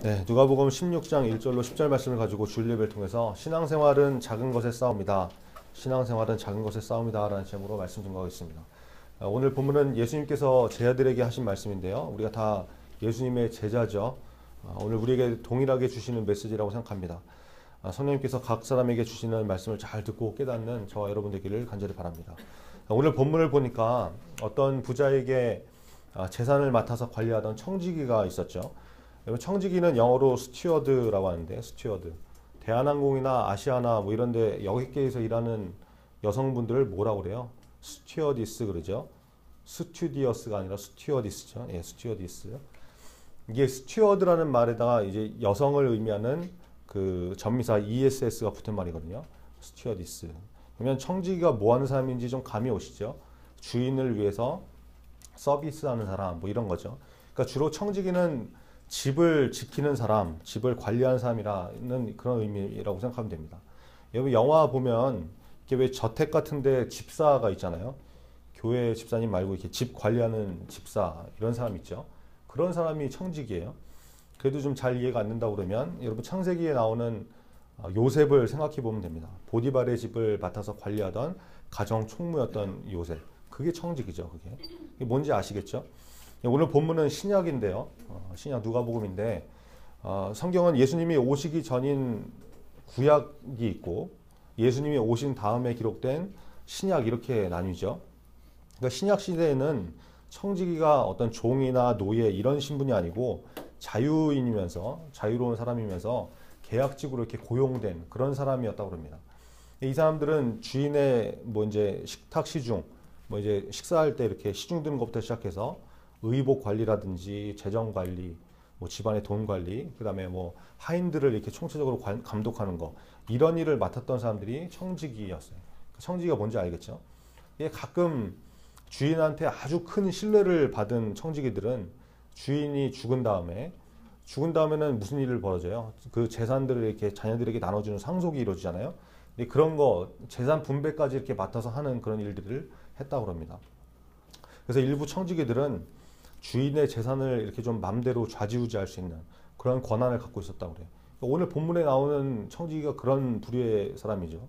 네, 누가복음 16장 1절로 10절 말씀을 가지고 주일 예배를 통해서 신앙생활은 작은 것의 싸움이다. 신앙생활은 작은 것의 싸움이다 라는 제목으로 말씀 전하고 있습니다. 오늘 본문은 예수님께서 제자들에게 하신 말씀인데요. 우리가 다 예수님의 제자죠. 오늘 우리에게 동일하게 주시는 메시지라고 생각합니다. 성령님께서 각 사람에게 주시는 말씀을 잘 듣고 깨닫는 저와 여러분 되기를 간절히 바랍니다. 오늘 본문을 보니까 어떤 부자에게 재산을 맡아서 관리하던 청지기가 있었죠. 청지기는 영어로 스튜어드라고 하는데, 스튜어드. 대한항공이나 아시아나 뭐 이런데 여객계에서 일하는 여성분들을 뭐라고 그래요? 스튜어디스 그러죠. 스튜디어스가 아니라 스튜어디스죠. 예, 스튜어디스. 이게 스튜어드라는 말에다가 이제 여성을 의미하는 그 전미사 ESS가 붙은 말이거든요. 스튜어디스. 그러면 청지기가 뭐 하는 사람인지 좀 감이 오시죠? 주인을 위해서 서비스하는 사람 뭐 이런 거죠. 그러니까 주로 청지기는 집을 지키는 사람, 집을 관리하는 사람이라는 그런 의미라고 생각하면 됩니다. 여러분 영화 보면 이게 왜 저택 같은데 집사가 있잖아요. 교회 집사님 말고 이렇게 집 관리하는 집사 이런 사람 있죠. 그런 사람이 청지기예요. 그래도 좀 잘 이해가 안 된다고 그러면 여러분 창세기에 나오는 요셉을 생각해 보면 됩니다. 보디발의 집을 맡아서 관리하던 가정 총무였던 요셉. 그게 청지기죠. 그게 뭔지 아시겠죠? 오늘 본문은 신약인데요. 신약 누가복음인데 성경은 예수님이 오시기 전인 구약이 있고 예수님이 오신 다음에 기록된 신약 이렇게 나뉘죠. 그러니까 신약 시대에는 청지기가 어떤 종이나 노예 이런 신분이 아니고 자유인이면서 자유로운 사람이면서 계약직으로 이렇게 고용된 그런 사람이었다고 합니다. 이 사람들은 주인의 뭐 이제 식탁 시중, 뭐 이제 식사할 때 이렇게 시중 드는 것부터 시작해서 의복 관리라든지 재정 관리, 뭐 집안의 돈 관리, 그다음에 뭐 하인들을 이렇게 총체적으로 감독하는 거 이런 일을 맡았던 사람들이 청지기였어요. 청지기가 뭔지 알겠죠? 이게 가끔 주인한테 아주 큰 신뢰를 받은 청지기들은 주인이 죽은 다음에는 무슨 일을 벌어져요? 그 재산들을 이렇게 자녀들에게 나눠주는 상속이 이루어지잖아요. 그런 거 재산 분배까지 이렇게 맡아서 하는 그런 일들을 했다고 합니다. 그래서 일부 청지기들은 주인의 재산을 이렇게 좀 맘대로 좌지우지할 수 있는 그런 권한을 갖고 있었다고 그래요. 오늘 본문에 나오는 청지기가 그런 부류의 사람이죠.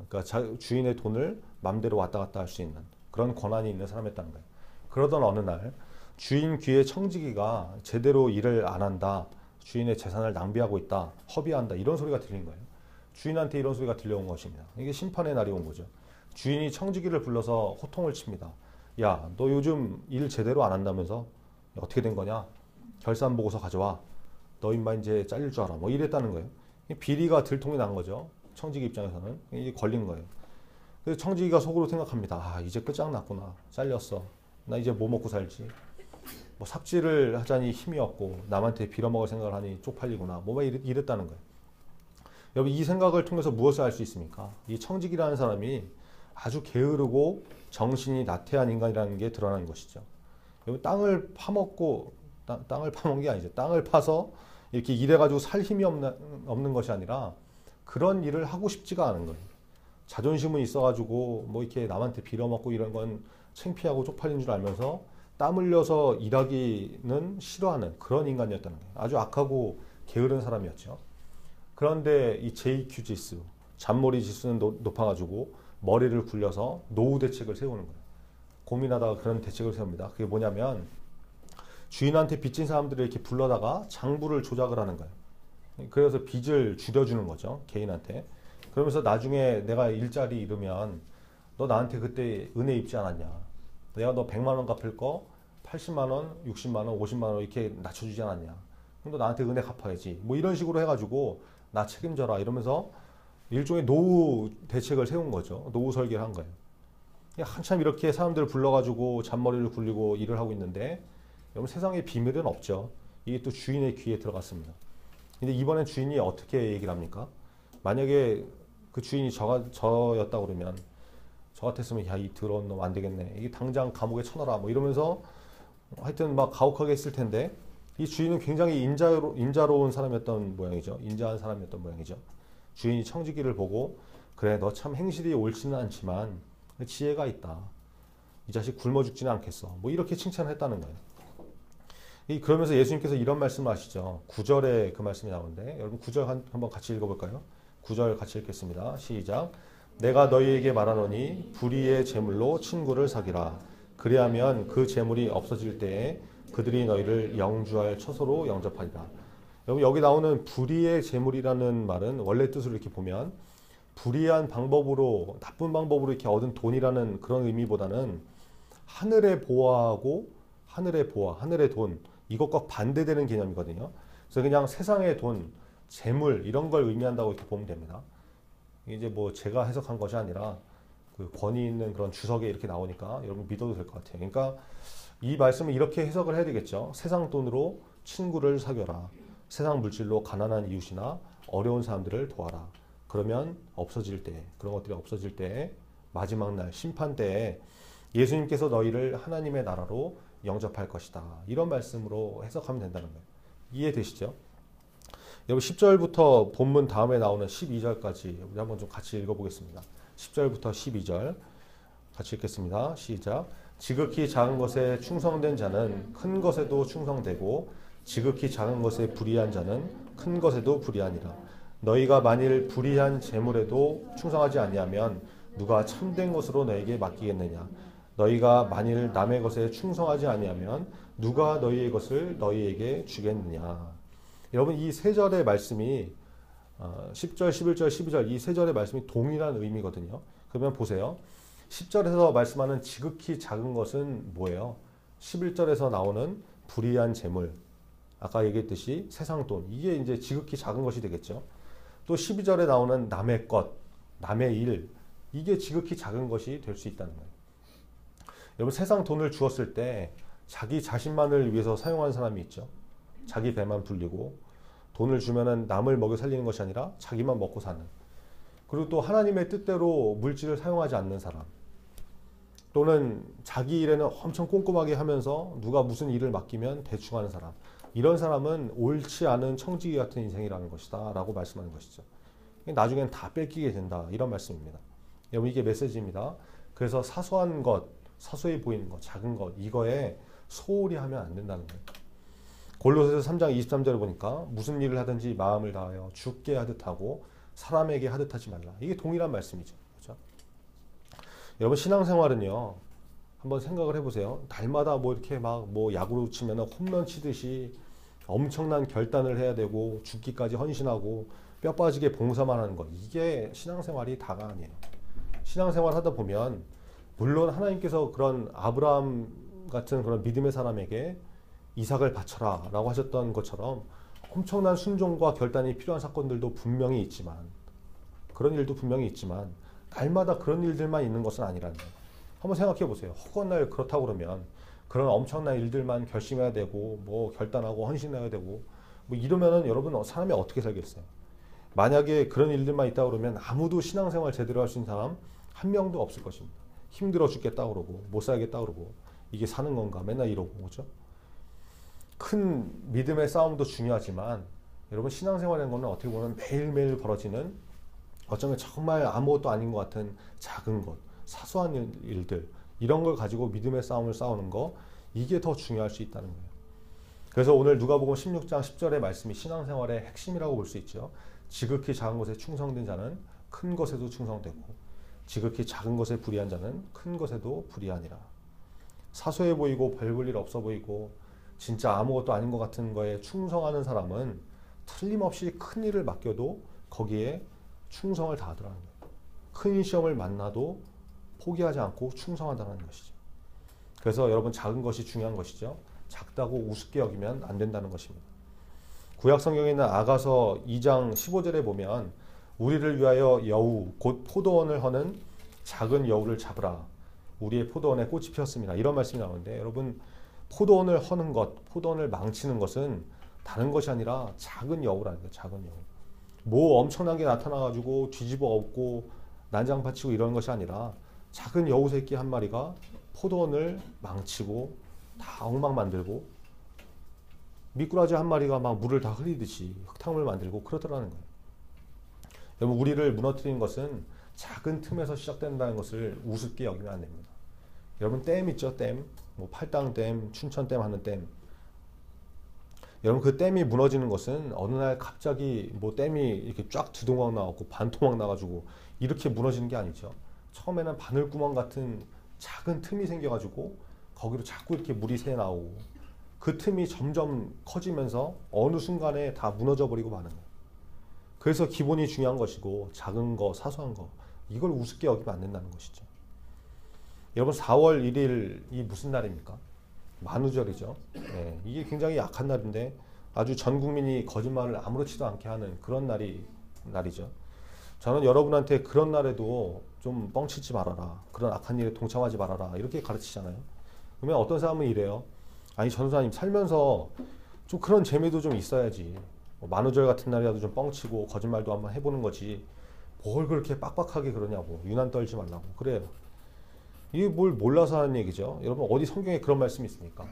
그러니까 주인의 돈을 맘대로 왔다 갔다 할 수 있는 그런 권한이 있는 사람이었다는 거예요. 그러던 어느 날 주인 귀에 청지기가 제대로 일을 안 한다, 주인의 재산을 낭비하고 있다, 허비한다 이런 소리가 들린 거예요. 주인한테 이런 소리가 들려온 것입니다. 이게 심판의 날이 온 거죠. 주인이 청지기를 불러서 호통을 칩니다. 야, 너 요즘 일 제대로 안 한다면서? 어떻게 된 거냐? 결산 보고서 가져와. 너 인마 이제 잘릴 줄 알아. 뭐 이랬다는 거예요. 비리가 들통이 난 거죠. 청지기 입장에서는. 이게 걸린 거예요. 그래서 청지기가 속으로 생각합니다. 아, 이제 끝장났구나. 잘렸어. 나 이제 뭐 먹고 살지? 뭐 삽질을 하자니 힘이 없고 남한테 빌어먹을 생각을 하니 쪽팔리구나. 뭐 이랬다는 거예요. 여러분 이 생각을 통해서 무엇을 알 수 있습니까? 이 청지기라는 사람이 아주 게으르고 정신이 나태한 인간이라는 게 드러나는 것이죠. 여러분 땅을 파먹고 땅을 파먹은 게 아니죠. 땅을 파서 이렇게 일해가지고 살 힘이 없는 것이 아니라 그런 일을 하고 싶지가 않은 거예요. 자존심은 있어가지고 뭐 이렇게 남한테 빌어먹고 이런 건 창피하고 쪽팔린 줄 알면서 땀 흘려서 일하기는 싫어하는 그런 인간이었다는 거예요. 아주 악하고 게으른 사람이었죠. 그런데 이 JQ 지수, 잔머리 지수는 높아가지고 머리를 굴려서 노후 대책을 세우는 거예요. 고민하다가 그런 대책을 세웁니다. 그게 뭐냐면 주인한테 빚진 사람들을 이렇게 불러다가 장부를 조작을 하는 거예요. 그래서 빚을 줄여주는 거죠. 개인한테. 그러면서 나중에 내가 일자리 잃으면 너 나한테 그때 은혜 입지 않았냐. 내가 너 100만 원 갚을 거 80만 원, 60만 원, 50만 원 이렇게 낮춰주지 않았냐. 그럼 너 나한테 은혜 갚아야지. 뭐 이런 식으로 해가지고 나 책임져라 이러면서 일종의 노후 대책을 세운 거죠. 노후 설계를 한 거예요. 한참 이렇게 사람들을 불러가지고 잔머리를 굴리고 일을 하고 있는데 여러분 세상에 비밀은 없죠. 이게 또 주인의 귀에 들어갔습니다. 근데 이번엔 주인이 어떻게 얘기를 합니까? 만약에 그 주인이 저였다고 그러면 저 같았으면 야, 이 더러운 놈 안 되겠네. 이게 당장 감옥에 쳐넣어라. 뭐 이러면서 하여튼 막 가혹하게 했을 텐데 이 주인은 굉장히 인자로운 사람이었던 모양이죠. 인자한 사람이었던 모양이죠. 주인이 청지기를 보고 그래 너 참 행실이 옳지는 않지만 지혜가 있다. 이 자식 굶어 죽지는 않겠어. 뭐 이렇게 칭찬을 했다는 거예요. 그러면서 예수님께서 이런 말씀을 하시죠. 9절에 그 말씀이 나오는데 여러분 9절 한번 같이 읽어볼까요? 9절 같이 읽겠습니다. 시작. 내가 너희에게 말하노니 불의의 제물로 친구를 사귀라. 그리하면 그 제물이 없어질 때에 그들이 너희를 영주할 처소로 영접하리라. 여러분 여기 나오는 불의의 제물이라는 말은 원래 뜻을 이렇게 보면 불의한 방법으로 나쁜 방법으로 이렇게 얻은 돈이라는 그런 의미보다는 하늘의 보화하고 하늘의 보화, 하늘의 돈 이것과 반대되는 개념이거든요. 그래서 그냥 세상의 돈, 재물 이런 걸 의미한다고 이렇게 보면 됩니다. 이제 뭐 제가 해석한 것이 아니라 그 권위 있는 그런 주석에 이렇게 나오니까 여러분 믿어도 될 것 같아요. 그러니까 이 말씀을 이렇게 해석을 해야 되겠죠. 세상 돈으로 친구를 사귀어라. 세상 물질로 가난한 이웃이나 어려운 사람들을 도와라. 그러면 없어질 때, 그런 것들이 없어질 때 마지막 날 심판 때에 예수님께서 너희를 하나님의 나라로 영접할 것이다. 이런 말씀으로 해석하면 된다는 거예요. 이해되시죠? 여러분 10절부터 본문 다음에 나오는 12절까지 우리 한번 좀 같이 읽어보겠습니다. 10절부터 12절 같이 읽겠습니다. 시작. 지극히 작은 것에 충성된 자는 큰 것에도 충성되고 지극히 작은 것에 불의한 자는 큰 것에도 불의하니라. 너희가 만일 불의한 재물에도 충성하지 아니하면 누가 참된 것으로 너에게 맡기겠느냐. 너희가 만일 남의 것에 충성하지 아니하면 누가 너희의 것을 너희에게 주겠느냐. 여러분 이 세 절의 말씀이 10절, 11절, 12절 이 세 절의 말씀이 동일한 의미거든요. 그러면 보세요. 10절에서 말씀하는 지극히 작은 것은 뭐예요? 11절에서 나오는 불의한 재물, 아까 얘기했듯이 세상 돈, 이게 이제 지극히 작은 것이 되겠죠. 또 12절에 나오는 남의 것, 남의 일, 이게 지극히 작은 것이 될 수 있다는 거예요. 여러분 세상 돈을 주었을 때 자기 자신만을 위해서 사용하는 사람이 있죠. 자기 배만 불리고 돈을 주면은 남을 먹여 살리는 것이 아니라 자기만 먹고 사는. 그리고 또 하나님의 뜻대로 물질을 사용하지 않는 사람. 또는 자기 일에는 엄청 꼼꼼하게 하면서 누가 무슨 일을 맡기면 대충 하는 사람. 이런 사람은 옳지 않은 청지기 같은 인생이라는 것이다 라고 말씀하는 것이죠. 나중엔 다 뺏기게 된다 이런 말씀입니다. 여러분 이게 메시지입니다. 그래서 사소한 것, 사소해 보이는 것, 작은 것 이거에 소홀히 하면 안 된다는 거예요. 골로새서 3장 23절을 보니까 무슨 일을 하든지 마음을 다하여 주께 하듯 하고 사람에게 하듯 하지 말라. 이게 동일한 말씀이죠. 그렇죠? 여러분 신앙생활은요. 한번 생각을 해보세요. 날마다 뭐 이렇게 막 뭐 야구로 치면 홈런 치듯이 엄청난 결단을 해야 되고 죽기까지 헌신하고 뼈 빠지게 봉사만 하는 것. 이게 신앙생활이 다가 아니에요. 신앙생활 하다 보면 물론 하나님께서 그런 아브라함 같은 그런 믿음의 사람에게 이삭을 바쳐라 라고 하셨던 것처럼 엄청난 순종과 결단이 필요한 사건들도 분명히 있지만 그런 일도 분명히 있지만 날마다 그런 일들만 있는 것은 아니라는 거예요. 한번 생각해 보세요. 허구한 날 그렇다고 그러면 그런 엄청난 일들만 결심해야 되고 뭐 결단하고 헌신해야 되고 뭐 이러면은 여러분 사람이 어떻게 살겠어요? 만약에 그런 일들만 있다 그러면 아무도 신앙생활 제대로 할 수 있는 사람 한 명도 없을 것입니다. 힘들어 죽겠다 그러고 못 살겠다 그러고 이게 사는 건가 맨날 이러고 그렇죠? 큰 믿음의 싸움도 중요하지만 여러분 신앙생활이라는 거는 어떻게 보면 매일매일 벌어지는 어쩌면 정말 아무것도 아닌 것 같은 작은 것, 사소한 일들 이런 걸 가지고 믿음의 싸움을 싸우는 거 이게 더 중요할 수 있다는 거예요. 그래서 오늘 누가복음 16장 10절의 말씀이 신앙생활의 핵심이라고 볼 수 있죠. 지극히 작은 것에 충성된 자는 큰 것에도 충성되고 지극히 작은 것에 불의한 자는 큰 것에도 불의하니라. 사소해 보이고 별 볼 일 없어 보이고 진짜 아무것도 아닌 것 같은 거에 충성하는 사람은 틀림없이 큰 일을 맡겨도 거기에 충성을 다하더라는 거예요. 큰 시험을 만나도 포기하지 않고 충성한다는 것이죠. 그래서 여러분 작은 것이 중요한 것이죠. 작다고 우습게 여기면 안 된다는 것입니다. 구약 성경에 있는 아가서 2장 15절에 보면 우리를 위하여 여우 곧 포도원을 허는 작은 여우를 잡으라. 우리의 포도원에 꽃이 피었습니다. 이런 말씀이 나오는데 여러분 포도원을 허는 것, 포도원을 망치는 것은 다른 것이 아니라 작은 여우라는 거예요. 작은 여우. 뭐 엄청난 게 나타나가지고 뒤집어 엎고 난장판치고 이런 것이 아니라 작은 여우 새끼 한 마리가 포도원을 망치고 다 엉망 만들고 미꾸라지 한 마리가 막 물을 다 흘리듯이 흙탕물 만들고 그러더라는 거예요. 여러분 우리를 무너뜨리는 것은 작은 틈에서 시작된다는 것을 우습게 여기면 안 됩니다. 여러분 댐 있죠? 댐. 뭐 팔당댐, 춘천댐 하는 댐. 여러분 그 댐이 무너지는 것은 어느 날 갑자기 뭐 댐이 이렇게 쫙 두 동강 나왔고 반토막 나가지고 이렇게 무너지는 게 아니죠. 처음에는 바늘구멍 같은 작은 틈이 생겨가지고 거기로 자꾸 이렇게 물이 새 나오고 그 틈이 점점 커지면서 어느 순간에 다 무너져 버리고 마는 거예요. 그래서 기본이 중요한 것이고 작은 거, 사소한 거 이걸 우습게 여기면 안 된다는 것이죠. 여러분 4월 1일이 무슨 날입니까? 만우절이죠. 네, 이게 굉장히 약한 날인데 아주 전 국민이 거짓말을 아무렇지도 않게 하는 그런 날이죠. 저는 여러분한테 그런 날에도 좀 뻥치지 말아라. 그런 악한 일에 동참하지 말아라. 이렇게 가르치잖아요. 그러면 어떤 사람은 이래요. 아니 전도사님 살면서 좀 그런 재미도 좀 있어야지. 뭐 만우절 같은 날이라도 좀 뻥치고 거짓말도 한번 해보는 거지. 뭘 그렇게 빡빡하게 그러냐고. 유난 떨지 말라고. 그래요. 이게 뭘 몰라서 하는 얘기죠. 여러분 어디 성경에 그런 말씀이 있습니까?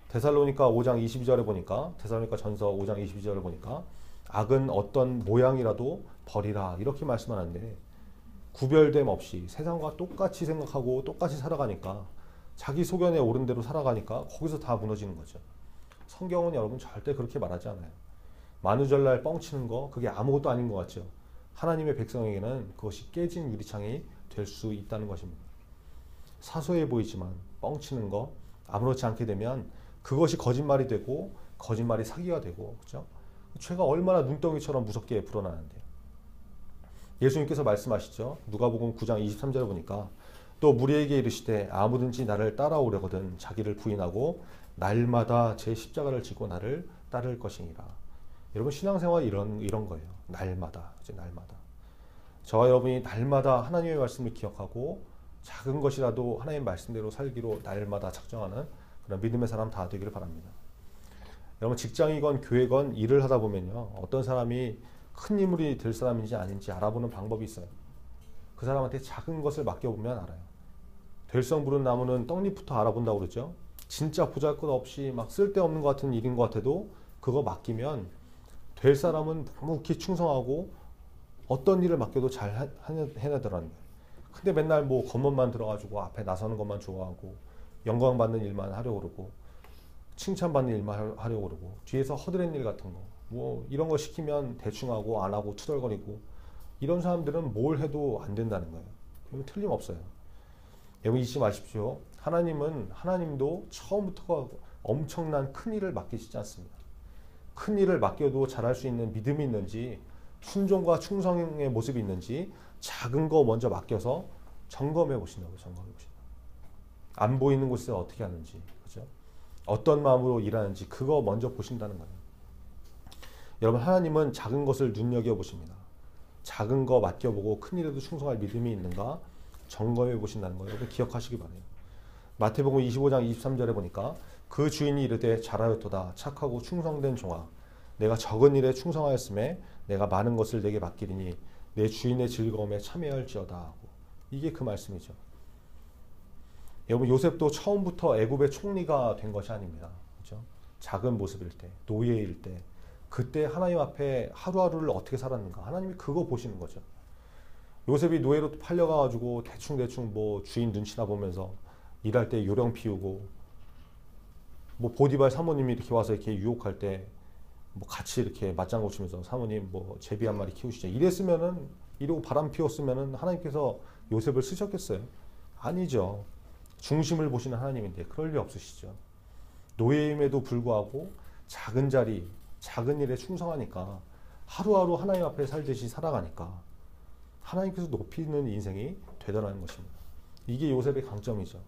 데살로니가 5장 22절에 보니까 데살로니가 전서 5장 22절을 보니까 악은 어떤 모양이라도 버리라 이렇게 말씀하는데 구별됨 없이 세상과 똑같이 생각하고 똑같이 살아가니까 자기 소견에 옳은 대로 살아가니까 거기서 다 무너지는 거죠. 성경은 여러분 절대 그렇게 말하지 않아요. 만우절날 뻥치는 거 그게 아무것도 아닌 것 같죠. 하나님의 백성에게는 그것이 깨진 유리창이 될 수 있다는 것입니다. 사소해 보이지만 뻥치는 거 아무렇지 않게 되면 그것이 거짓말이 되고 거짓말이 사기가 되고 그렇죠? 죄가 얼마나 눈덩이처럼 무섭게 불어나는데요. 예수님께서 말씀하시죠. 누가복음 9장 23절에 보니까 또 무리에게 이르시되 아무든지 나를 따라오려거든 자기를 부인하고 날마다 제 십자가를 지고 나를 따를 것이니라. 여러분 신앙생활 이런 거예요. 날마다 이제 날마다 저와 여러분이 날마다 하나님의 말씀을 기억하고 작은 것이라도 하나님의 말씀대로 살기로 날마다 작정하는 그런 믿음의 사람 다 되기를 바랍니다. 여러분 직장이건 교회건 일을 하다 보면요. 어떤 사람이 큰 인물이 될 사람인지 아닌지 알아보는 방법이 있어요. 그 사람한테 작은 것을 맡겨보면 알아요. 될성 부른 나무는 떡잎부터 알아본다고 그러죠. 진짜 보잘것없이 막 쓸데없는 것 같은 일인 것 같아도 그거 맡기면 될 사람은 묵묵히 충성하고 어떤 일을 맡겨도 잘 해내더라는 거예요. 근데 맨날 뭐 겉멋만 들어가지고 앞에 나서는 것만 좋아하고 영광받는 일만 하려고 그러고 칭찬받는 일만 하려고 그러고 뒤에서 허드렛 일 같은 거 뭐 이런 거 시키면 대충 하고 안 하고 투덜거리고 이런 사람들은 뭘 해도 안 된다는 거예요. 그러면 틀림없어요. 여러분 잊지 마십시오. 하나님도 처음부터 엄청난 큰 일을 맡기시지 않습니다. 큰 일을 맡겨도 잘할 수 있는 믿음이 있는지 순종과 충성의 모습이 있는지 작은 거 먼저 맡겨서 점검해 보신다고요. 점검해 보신다. 안 보이는 곳에서 어떻게 하는지, 그죠? 어떤 마음으로 일하는지 그거 먼저 보신다는 거예요. 여러분 하나님은 작은 것을 눈여겨 보십니다. 작은 거 맡겨보고 큰 일에도 충성할 믿음이 있는가 점검해 보신다는 거 여러분 기억하시기 바래요. 마태복음 25장 23절에 보니까 그 주인이 이르되 잘하였도다 착하고 충성된 종아 내가 적은 일에 충성하였음에 내가 많은 것을 내게 맡기리니 내 주인의 즐거움에 참여할지어다 하고 이게 그 말씀이죠. 여러분 요셉도 처음부터 애굽의 총리가 된 것이 아닙니다. 그렇죠? 작은 모습일 때, 노예일 때 그때 하나님 앞에 하루하루를 어떻게 살았는가 하나님이 그거 보시는 거죠. 요셉이 노예로 팔려가가지고 대충 뭐 주인 눈치나 보면서 일할 때 요령 피우고 뭐 보디발 사모님이 이렇게 와서 이렇게 유혹할 때 뭐 같이 이렇게 맞장구 치면서 사모님 뭐 제비 한 마리 키우시죠. 이러고 바람 피웠으면은 하나님께서 요셉을 쓰셨겠어요? 아니죠. 중심을 보시는 하나님인데 그럴 리 없으시죠. 노예임에도 불구하고 작은 자리, 작은 일에 충성하니까 하루하루 하나님 앞에 살듯이 살아가니까 하나님께서 높이는 인생이 되더라는 것입니다. 이게 요셉의 강점이죠.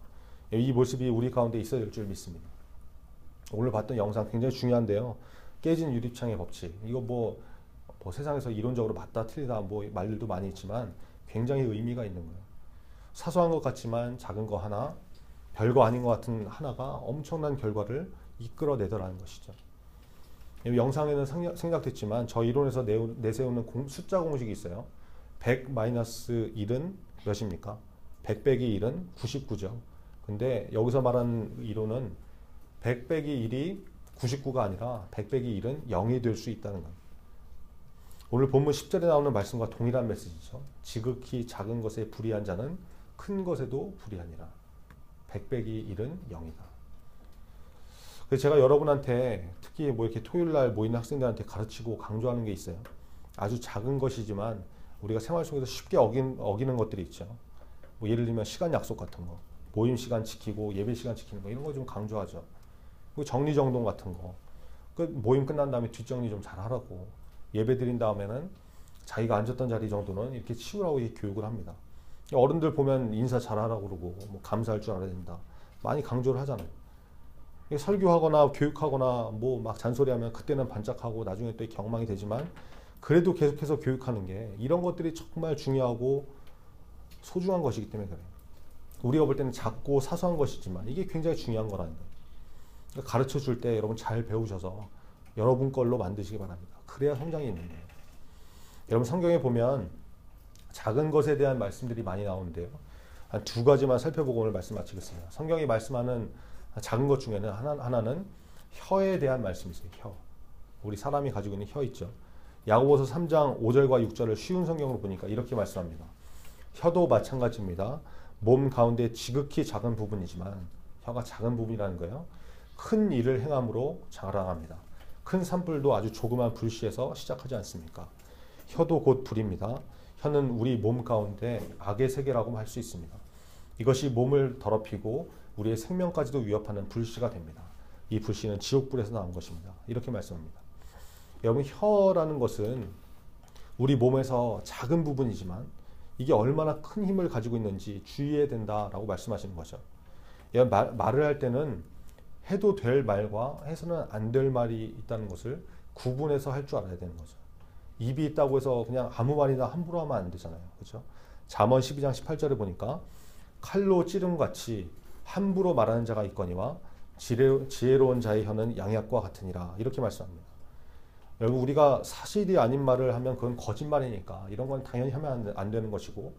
이 모습이 우리 가운데 있어야 될 줄 믿습니다. 오늘 봤던 영상 굉장히 중요한데요. 깨진 유리창의 법칙. 이거 뭐 세상에서 이론적으로 맞다 틀리다 뭐 말들도 많이 있지만 굉장히 의미가 있는 거예요. 사소한 것 같지만 작은 거 하나, 별거 아닌 것 같은 하나가 엄청난 결과를 이끌어내더라는 것이죠. 영상에는 생략됐지만 저 이론에서 내세우는 숫자 공식이 있어요. 100-1은 몇입니까? 100 빼기 1은 99죠. 근데 여기서 말하는 이론은 100 빼기 1이 99가 아니라 100 빼기 1은 0이 될 수 있다는 겁니다. 오늘 본문 10절에 나오는 말씀과 동일한 메시지죠. 지극히 작은 것에 불의한 자는 큰 것에도 불의하니라. 100 빼기 1은 0이다. 그래서 제가 여러분한테 특히 뭐 이렇게 토요일 날 모이는 학생들한테 가르치고 강조하는 게 있어요. 아주 작은 것이지만 우리가 생활 속에서 쉽게 어기는 것들이 있죠. 뭐 예를 들면 시간 약속 같은 거, 모임 시간 지키고 예배 시간 지키는 거, 이런 거 좀 강조하죠. 그리고 정리정돈 같은 거, 그 모임 끝난 다음에 뒷정리 좀 잘 하라고, 예배 드린 다음에는 자기가 앉았던 자리 정도는 이렇게 치우라고 이렇게 교육을 합니다. 어른들 보면 인사 잘 하라고 그러고 뭐 감사할 줄 알아야 된다, 많이 강조를 하잖아요. 설교하거나 교육하거나 뭐 막 잔소리하면 그때는 반짝하고 나중에 또 경망이 되지만, 그래도 계속해서 교육하는 게 이런 것들이 정말 중요하고 소중한 것이기 때문에 그래요. 우리가 볼 때는 작고 사소한 것이지만 이게 굉장히 중요한 거라는 거예요. 그러니까 가르쳐 줄 때 여러분 잘 배우셔서 여러분 걸로 만드시기 바랍니다. 그래야 성장이 있는 거예요. 여러분 성경에 보면 작은 것에 대한 말씀들이 많이 나오는데요. 한 두 가지만 살펴보고 오늘 말씀 마치겠습니다. 성경이 말씀하는 작은 것 중에는 하나는 혀에 대한 말씀이 있어요. 혀. 우리 사람이 가지고 있는 혀 있죠. 야고보서 3장 5절과 6절을 쉬운 성경으로 보니까 이렇게 말씀합니다. 혀도 마찬가지입니다. 몸 가운데 지극히 작은 부분이지만, 혀가 작은 부분이라는 거예요. 큰 일을 행함으로 자랑합니다. 큰 산불도 아주 조그만 불씨에서 시작하지 않습니까? 혀도 곧 불입니다. 혀는 우리 몸 가운데 악의 세계라고 할 수 있습니다. 이것이 몸을 더럽히고 우리의 생명까지도 위협하는 불씨가 됩니다. 이 불씨는 지옥불에서 나온 것입니다. 이렇게 말씀합니다. 여러분, 혀라는 것은 우리 몸에서 작은 부분이지만 이게 얼마나 큰 힘을 가지고 있는지 주의해야 된다라고 말씀하시는 거죠. 말을 할 때는 해도 될 말과 해서는 안 될 말이 있다는 것을 구분해서 할 줄 알아야 되는 거죠. 입이 있다고 해서 그냥 아무 말이나 함부로 하면 안 되잖아요. 그렇죠? 잠언 12장 18절에 보니까 칼로 찌름같이 함부로 말하는 자가 있거니와 지혜로운 자의 혀는 양약과 같으니라, 이렇게 말씀합니다. 여러분, 우리가 사실이 아닌 말을 하면 그건 거짓말이니까 이런 건 당연히 하면 안 되는 것이고,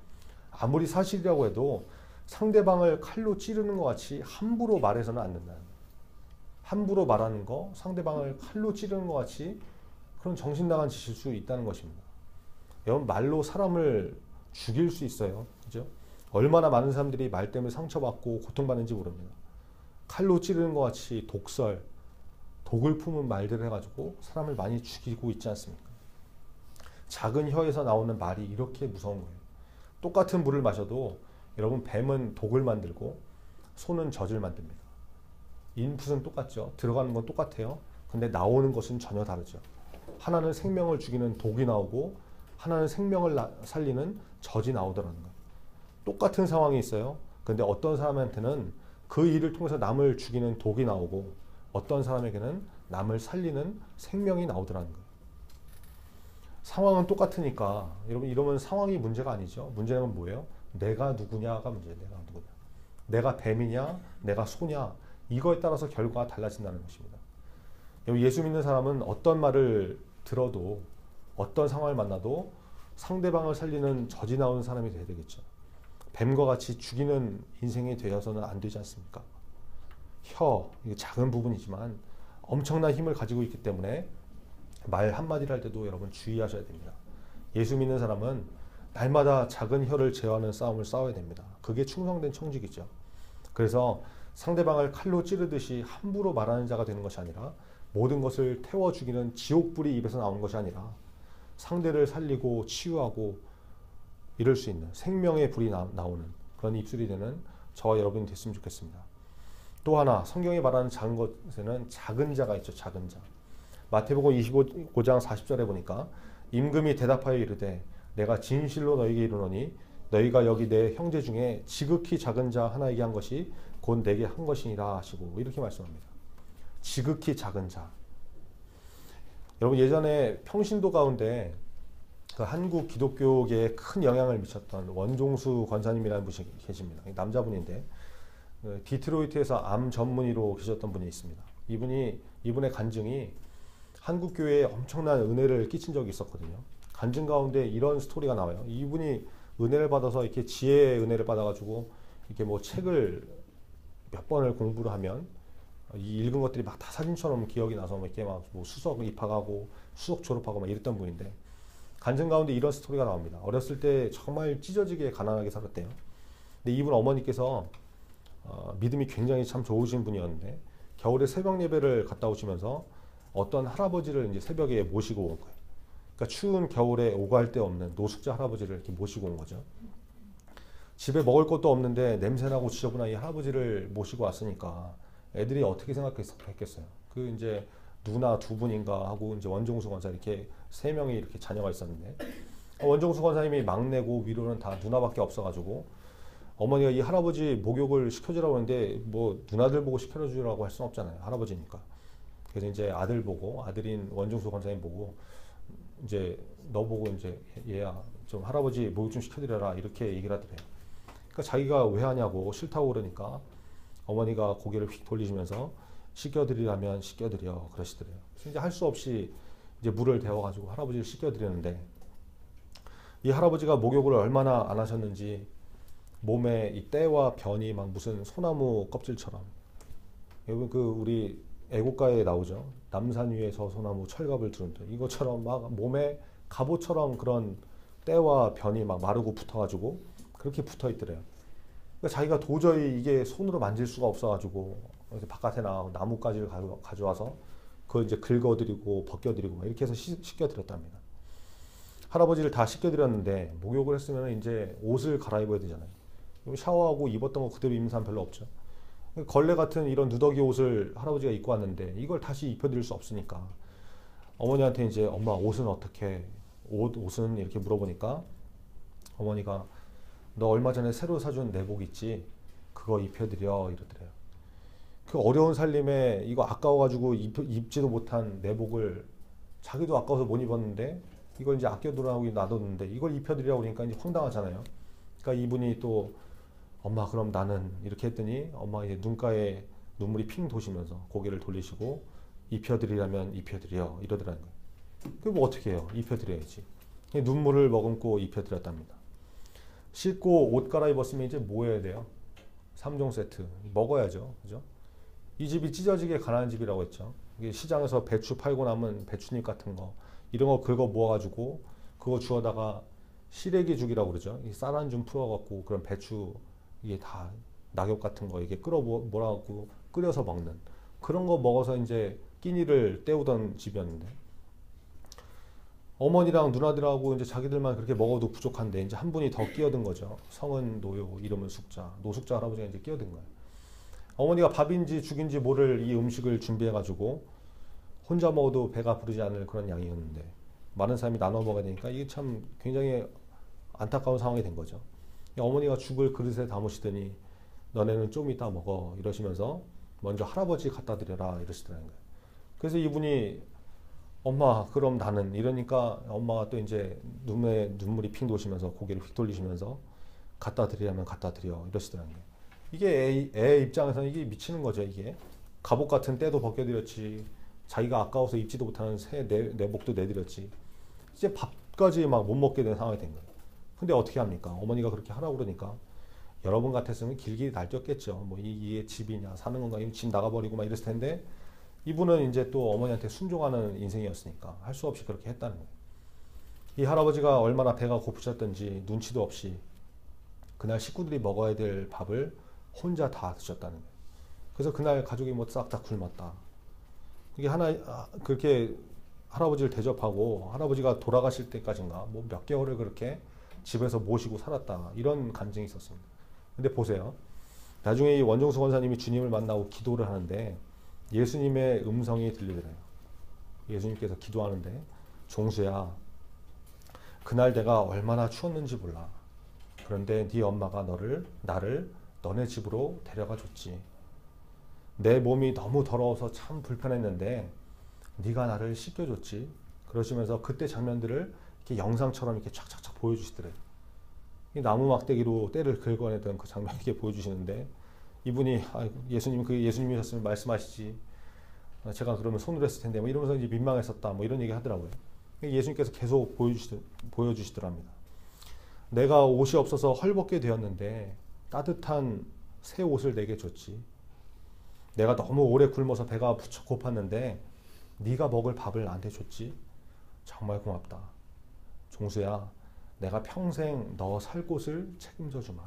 아무리 사실이라고 해도 상대방을 칼로 찌르는 것 같이 함부로 말해서는 안 된다는 거예요. 함부로 말하는 거, 상대방을 칼로 찌르는 것 같이 그런 정신 나간 짓일 수 있다는 것입니다. 여러분, 말로 사람을 죽일 수 있어요. 그죠? 얼마나 많은 사람들이 말 때문에 상처받고 고통받는지 모릅니다. 칼로 찌르는 것 같이 독설, 독을 품은 말들을 해가지고 사람을 많이 죽이고 있지 않습니까? 작은 혀에서 나오는 말이 이렇게 무서운 거예요. 똑같은 물을 마셔도 여러분, 뱀은 독을 만들고 소는 젖을 만듭니다. 인풋은 똑같죠. 들어가는 건 똑같아요. 근데 나오는 것은 전혀 다르죠. 하나는 생명을 죽이는 독이 나오고 하나는 생명을 살리는 젖이 나오더라는 거예요. 똑같은 상황이 있어요. 근데 어떤 사람한테는 그 일을 통해서 남을 죽이는 독이 나오고 어떤 사람에게는 남을 살리는 생명이 나오더라는 거예요. 상황은 똑같으니까 여러분, 이러면 상황이 문제가 아니죠. 문제는 뭐예요? 내가 누구냐가 문제예요. 내가 누구냐. 내가 뱀이냐, 내가 소냐, 이거에 따라서 결과가 달라진다는 것입니다. 예수 믿는 사람은 어떤 말을 들어도 어떤 상황을 만나도 상대방을 살리는 젖이 나오는 사람이 돼야 되겠죠. 뱀과 같이 죽이는 인생이 되어서는 안 되지 않습니까? 혀, 이게 작은 부분이지만 엄청난 힘을 가지고 있기 때문에 말 한마디를 할 때도 여러분 주의하셔야 됩니다. 예수 믿는 사람은 날마다 작은 혀를 제어하는 싸움을 싸워야 됩니다. 그게 충성된 청직이죠. 그래서 상대방을 칼로 찌르듯이 함부로 말하는 자가 되는 것이 아니라, 모든 것을 태워 죽이는 지옥불이 입에서 나오는 것이 아니라 상대를 살리고 치유하고 이럴 수 있는 생명의 불이 나오는 그런 입술이 되는 저와 여러분이 됐으면 좋겠습니다. 또 하나, 성경이 말하는 작은 것에는 작은 자가 있죠. 작은 자. 마태복음 25장 40절에 보니까 임금이 대답하여 이르되 내가 진실로 너희에게 이르노니 너희가 여기 내 형제 중에 지극히 작은 자 하나에게 한 것이 곧 내게 한 것이니라 하시고, 이렇게 말씀합니다. 지극히 작은 자. 여러분, 예전에 평신도 가운데 그 한국 기독교계에 큰 영향을 미쳤던 원종수 권사님이라는 분이 계십니다. 남자분인데 디트로이트에서 암 전문의로 계셨던 분이 있습니다. 이분의 간증이 한국 교회에 엄청난 은혜를 끼친 적이 있었거든요. 간증 가운데 이런 스토리가 나와요. 이분이 은혜를 받아서 이렇게 지혜의 은혜를 받아가지고 이렇게 뭐 책을 몇 번을 공부를 하면 이 읽은 것들이 막 다 사진처럼 기억이 나서 막 이렇게 막 뭐 수석 입학하고 수석 졸업하고 막 이랬던 분인데, 간증 가운데 이런 스토리가 나옵니다. 어렸을 때 정말 찢어지게 가난하게 살았대요. 근데 이분 어머니께서 믿음이 굉장히 참 좋으신 분이었는데 겨울에 새벽 예배를 갔다 오시면서 어떤 할아버지를 이제 새벽에 모시고 온 거예요. 그러니까 추운 겨울에 오갈 데 없는 노숙자 할아버지를 이렇게 모시고 온 거죠. 집에 먹을 것도 없는데 냄새나고 지저분한 이 할아버지를 모시고 왔으니까 애들이 어떻게 생각했겠어요? 그 이제 누나 두 분인가 하고 이제 원종수 권사 이렇게 세 명이 이렇게 자녀가 있었는데 원종수 권사님이 막내고 위로는 다 누나밖에 없어가지고 어머니가 이 할아버지 목욕을 시켜주라고 하는데 뭐 누나들 보고 시켜주라고 할 수는 없잖아요. 할아버지니까. 그래서 이제 아들 보고 아들인 원종수 권사님 보고 이제 너 보고 이제 얘야 좀 할아버지 목욕 좀 시켜드려라 이렇게 얘기를 하더래요. 그러니까 자기가 왜 하냐고 싫다고 그러니까 어머니가 고개를 휙 돌리시면서 씻겨드리라면 씻겨드려 그러시더래요. 그래서 이제 할 수 없이 이제 물을 데워가지고 할아버지를 씻겨드렸는데 이 할아버지가 목욕을 얼마나 안 하셨는지 몸에 이 때와 변이 막 무슨 소나무 껍질처럼 여러분 그 우리 애국가에 나오죠. 남산 위에서 소나무 철갑을 두른다. 이것처럼 막 몸에 갑옷처럼 그런 때와 변이 막 마르고 붙어가지고 그렇게 붙어 있더래요. 그러니까 자기가 도저히 이게 손으로 만질 수가 없어가지고 바깥에 나가고 나뭇가지를 가져와서 그걸 이제 긁어드리고 벗겨드리고 이렇게 해서 씻겨드렸답니다. 할아버지를 다 씻겨드렸는데 목욕을 했으면 이제 옷을 갈아입어야 되잖아요. 샤워하고 입었던 거 그대로 입는 사람 별로 없죠. 걸레 같은 이런 누더기 옷을 할아버지가 입고 왔는데 이걸 다시 입혀드릴 수 없으니까 어머니한테 이제 엄마 옷은 어떻게 옷은 이렇게 물어보니까 어머니가 너 얼마 전에 새로 사준 내복 있지? 그거 입혀드려 이러더래요. 그 어려운 살림에 이거 아까워가지고 입지도 못한 내복을 자기도 아까워서 못 입었는데 이걸 이제 아껴두라고 놔뒀는데 이걸 입혀드리라고 그러니까 이제 황당하잖아요. 그러니까 이분이 또 엄마 그럼 나는 이렇게 했더니 엄마 이제 눈가에 눈물이 핑 도시면서 고개를 돌리시고 입혀드리라면 입혀드려 이러더라는 거예요. 그럼 뭐 어떻게 해요? 입혀드려야지. 눈물을 머금고 입혀드렸답니다. 씻고 옷 갈아입었으면 이제 뭐 해야 돼요? 3종 세트 먹어야죠. 그죠? 이 집이 찢어지게 가난한 집이라고 했죠. 이게 시장에서 배추 팔고 남은 배추잎 같은 거 이런 거 긁어 모아가지고 그거 주워다가 시래기죽이라고 그러죠. 쌀 한 줌 풀어갖고 그런 배추 이게 다 낙엽 같은 거 이게 몰아갖고 끓여서 먹는 그런 거 먹어서 이제 끼니를 때우던 집이었는데 어머니랑 누나들하고 이제 자기들만 그렇게 먹어도 부족한데 이제 한 분이 더 끼어든 거죠. 성은 노요, 이름은 숙자. 노숙자 할아버지가 이제 끼어든 거예요. 어머니가 밥인지 죽인지 모를 이 음식을 준비해가지고 혼자 먹어도 배가 부르지 않을 그런 양이었는데 많은 사람이 나눠 먹어야 되니까 이게 참 굉장히 안타까운 상황이 된 거죠. 어머니가 죽을 그릇에 담으시더니 너네는 좀 이따 먹어 이러시면서 먼저 할아버지 갖다 드려라 이러시더라는 거예요. 그래서 이분이 엄마 그럼 나는 이러니까 엄마가 또 이제 눈에 눈물이 핑 도시면서 고개를 휙 돌리시면서 갖다 드리라면 갖다 드려 이러시더라는 거예요. 이게 애 입장에서는 이게 미치는 거죠. 이게 갑옷 같은 때도 벗겨드렸지 자기가 아까워서 입지도 못하는 새 내복도 내드렸지 이제 밥까지 막 못 먹게 된 상황이 된 거예요. 근데 어떻게 합니까? 어머니가 그렇게 하라고 그러니까 여러분 같았으면 길길이 날뛰었겠죠. 뭐 이게 집이냐 사는 건가 이거 집 나가버리고 막 이랬을 텐데 이분은 이제 또 어머니한테 순종하는 인생이었으니까 할 수 없이 그렇게 했다는 거예요. 이 할아버지가 얼마나 배가 고프셨던지 눈치도 없이 그날 식구들이 먹어야 될 밥을 혼자 다 드셨다는 거예요. 그래서 그날 가족이 뭐 싹 다 굶었다. 이게 하나 그렇게 할아버지를 대접하고 할아버지가 돌아가실 때까지인가 뭐 몇 개월을 그렇게 집에서 모시고 살았다 이런 간증이 있었습니다. 근데 보세요. 나중에 이 원종수 권사님이 주님을 만나고 기도를 하는데 예수님의 음성이 들리더래요. 예수님께서 기도하는데 종수야 그날 내가 얼마나 추웠는지 몰라. 그런데 네 엄마가 나를 너네 집으로 데려가 줬지. 내 몸이 너무 더러워서 참 불편했는데 네가 나를 씻겨줬지. 그러시면서 그때 장면들을 이렇게 영상처럼 이렇게 촥촥촥 보여주시더래요. 나무 막대기로 때를 긁어내던 그 장면 이렇게 보여주시는데 이분이 예수님 그 예수님이셨으면 말씀하시지. 제가 그러면 손으로 했을 텐데 뭐 이러면서 이제 민망했었다 뭐 이런 얘기 하더라고요. 예수님께서 계속 보여주시더랍니다. 내가 옷이 없어서 헐벗게 되었는데 따뜻한 새 옷을 내게 줬지. 내가 너무 오래 굶어서 배가 부쩍 고팠는데 네가 먹을 밥을 나한테 줬지. 정말 고맙다. 종수야, 내가 평생 너 살 곳을 책임져 주마.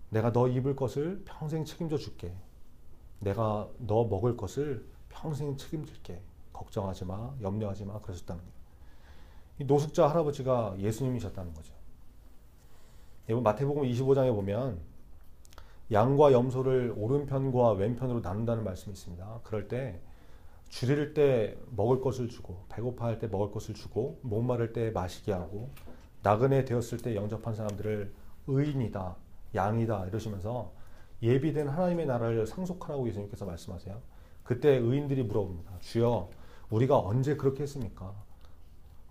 내가 너 입을 것을 평생 책임져 줄게. 내가 너 먹을 것을 평생 책임질게. 걱정하지 마, 염려하지 마. 그러셨다는 거예요. 이 노숙자 할아버지가 예수님이셨다는 거죠. 여러분 마태복음 25장에 보면 양과 염소를 오른편과 왼편으로 나눈다는 말씀이 있습니다. 그럴 때 줄일 때 먹을 것을 주고 배고파할 때 먹을 것을 주고 목마를 때 마시게 하고 나그네 되었을 때 영접한 사람들을 의인이다, 양이다 이러시면서 예비된 하나님의 나라를 상속하라고 예수님께서 말씀하세요. 그때 의인들이 물어봅니다. 주여, 우리가 언제 그렇게 했습니까?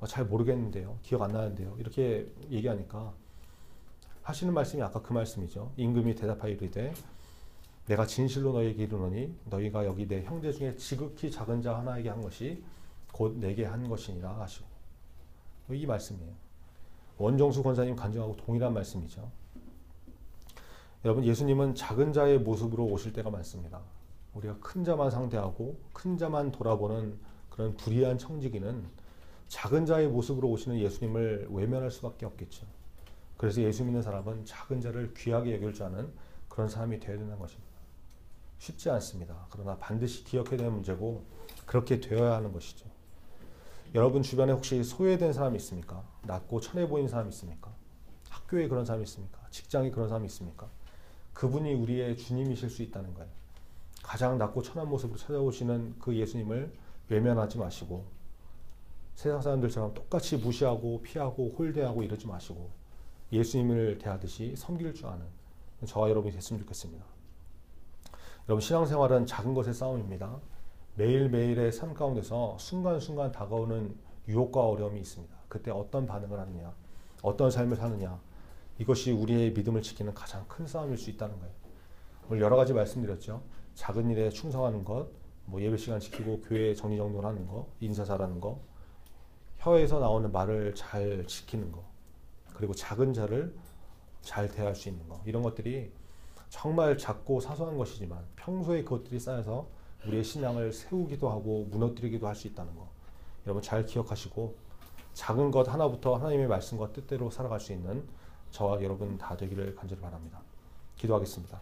잘 모르겠는데요. 기억 안 나는데요. 이렇게 얘기하니까 하시는 말씀이 아까 그 말씀이죠. 임금이 대답하여 이르되 내가 진실로 너희에게 이르노니 너희가 여기 내 형제 중에 지극히 작은 자 하나에게 한 것이 곧 내게 한 것이니라 하시고, 이 말씀이에요. 원정수 권사님 간증하고 동일한 말씀이죠. 여러분, 예수님은 작은 자의 모습으로 오실 때가 많습니다. 우리가 큰 자만 상대하고 큰 자만 돌아보는 그런 불의한 청지기는 작은 자의 모습으로 오시는 예수님을 외면할 수밖에 없겠죠. 그래서 예수 믿는 사람은 작은 자를 귀하게 여길 줄 아는 그런 사람이 되어야 되는 것입니다. 쉽지 않습니다. 그러나 반드시 기억해야 되는 문제고 그렇게 되어야 하는 것이죠. 여러분 주변에 혹시 소외된 사람이 있습니까? 낮고 천해 보이는 사람이 있습니까? 학교에 그런 사람이 있습니까? 직장에 그런 사람이 있습니까? 그분이 우리의 주님이실 수 있다는 거예요. 가장 낮고 천한 모습으로 찾아오시는 그 예수님을 외면하지 마시고 세상 사람들처럼 똑같이 무시하고 피하고 홀대하고 이러지 마시고 예수님을 대하듯이 섬길 줄 아는 저와 여러분이 됐으면 좋겠습니다. 여러분, 신앙생활은 작은 것의 싸움입니다. 매일매일의 삶 가운데서 순간순간 다가오는 유혹과 어려움이 있습니다. 그때 어떤 반응을 하느냐, 어떤 삶을 사느냐, 이것이 우리의 믿음을 지키는 가장 큰 싸움일 수 있다는 거예요. 오늘 여러 가지 말씀드렸죠. 작은 일에 충성하는 것, 예배 시간 지키고 교회 정리정돈하는 것, 인사 잘하는 것, 혀에서 나오는 말을 잘 지키는 것, 그리고 작은 자를 잘 대할 수 있는 것, 이런 것들이 정말 작고 사소한 것이지만 평소에 그것들이 쌓여서 우리의 신앙을 세우기도 하고 무너뜨리기도 할 수 있다는 것, 여러분 잘 기억하시고 작은 것 하나부터 하나님의 말씀과 뜻대로 살아갈 수 있는 저와 여러분 다 되기를 간절히 바랍니다. 기도하겠습니다.